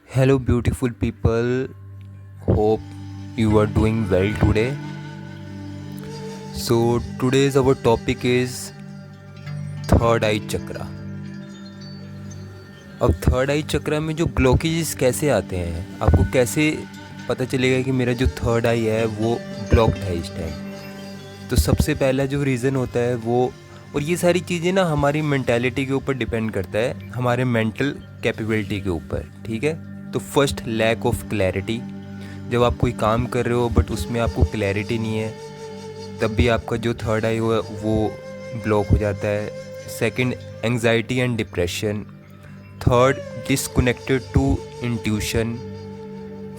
Hello, beautiful people. Hope you are doing well today. So, today's our topic is third eye chakra. अब third eye चक्रा में जो blockages कैसे आते हैं, आपको कैसे पता चलेगा कि मेरा जो थर्ड आई है वो ब्लॉक्ड है इस टाइम. तो सबसे पहला जो रीज़न होता है वो, और ये सारी चीज़ें ना हमारी मेंटालिटी के ऊपर डिपेंड करता है, हमारे मेंटल कैपेबिलिटी के ऊपर. ठीक है. तो फर्स्ट, लैक ऑफ क्लैरिटी. जब आप कोई काम कर रहे हो बट उसमें आपको क्लैरिटी नहीं है, तब भी आपका जो थर्ड आई हो वो ब्लॉक हो जाता है. Second, anxiety and depression. Third, disconnected to intuition.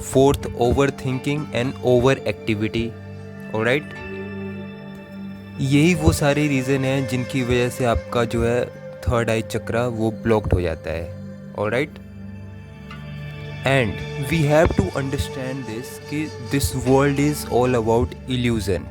Fourth, over thinking and over activity. Alright. यही वो सारे रीज़न हैं जिनकी वजह से आपका जो है थर्ड आई चक्रा वो ब्लॉक्ड हो जाता है. Alright. And we have to understand this कि this world is all about illusion.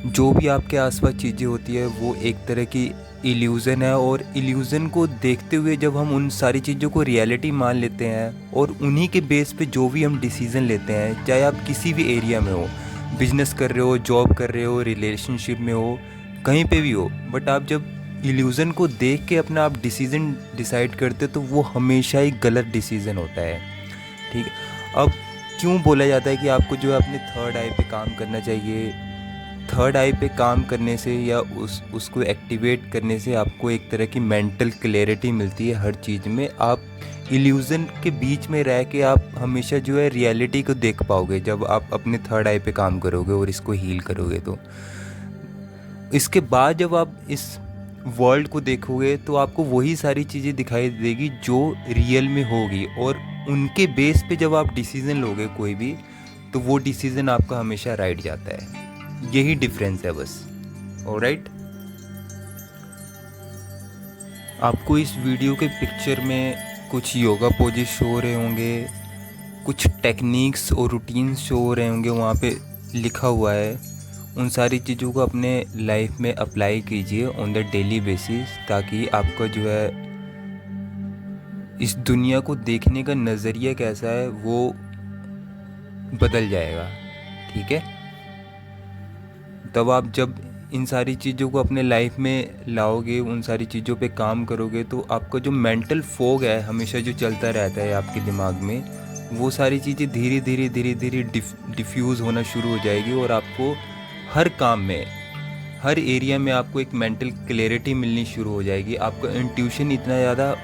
जो भी आपके आसपास चीज़ें होती है वो एक तरह की इल्यूज़न है, और इल्यूज़न को देखते हुए जब हम उन सारी चीज़ों को रियलिटी मान लेते हैं और उन्हीं के बेस पे जो भी हम डिसीज़न लेते हैं, चाहे आप किसी भी एरिया में हो, बिजनेस कर रहे हो, जॉब कर रहे हो, रिलेशनशिप में हो, कहीं पे भी हो, बट आप जब इल्यूज़न को देख के अपना आप डिसीज़न डिसाइड करते तो वो हमेशा ही गलत डिसीज़न होता है. ठीक है. अब क्यों बोला जाता है कि आपको जो है अपने थर्ड आई पे काम करना चाहिए. थर्ड आई पे काम करने से या उसको एक्टिवेट करने से आपको एक तरह की मेंटल क्लैरिटी मिलती है हर चीज़ में. आप इल्यूज़न के बीच में रह के आप हमेशा जो है रियलिटी को देख पाओगे जब आप अपने थर्ड आई पे काम करोगे और इसको हील करोगे. तो इसके बाद जब आप इस वर्ल्ड को देखोगे तो आपको वही सारी चीज़ें दिखाई देगी जो रियल में होगी, और उनके बेस पे जब आप डिसीज़न लोगे कोई भी, तो वो डिसीज़न आपका हमेशा राइट जाता है. यही डिफरेंस है बस. ऑलराइट. आपको इस वीडियो के पिक्चर में कुछ योगा पोजेस शो हो रहे होंगे, कुछ टेक्निक्स और रूटीन्स शो हो रहे होंगे, वहाँ पे लिखा हुआ है. उन सारी चीज़ों को अपने लाइफ में अप्लाई कीजिए ऑन द डेली बेसिस, ताकि आपका जो है इस दुनिया को देखने का नज़रिया कैसा है वो बदल जाएगा. ठीक है. तब आप जब इन सारी चीज़ों को अपने लाइफ में लाओगे, उन सारी चीज़ों पे काम करोगे, तो आपका जो मेंटल फोग है हमेशा जो चलता रहता है आपके दिमाग में, वो सारी चीज़ें धीरे धीरे धीरे धीरे डिफ्यूज़ होना शुरू हो जाएगी, और आपको हर काम में, हर एरिया में आपको एक मेंटल क्लैरिटी मिलनी शुरू हो जाएगी. आपका इंट्यूशन इतना ज़्यादा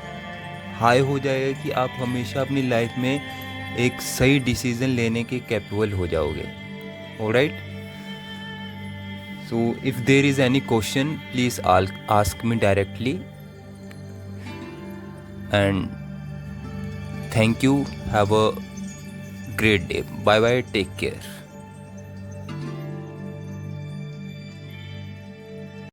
हाई हो जाएगा कि आप हमेशा अपनी लाइफ में एक सही डिसीज़न लेने के कैपेबल हो जाओगे. Alright. So if there is any question, please ask me directly. And thank you. Have a great day. Bye bye. Take care.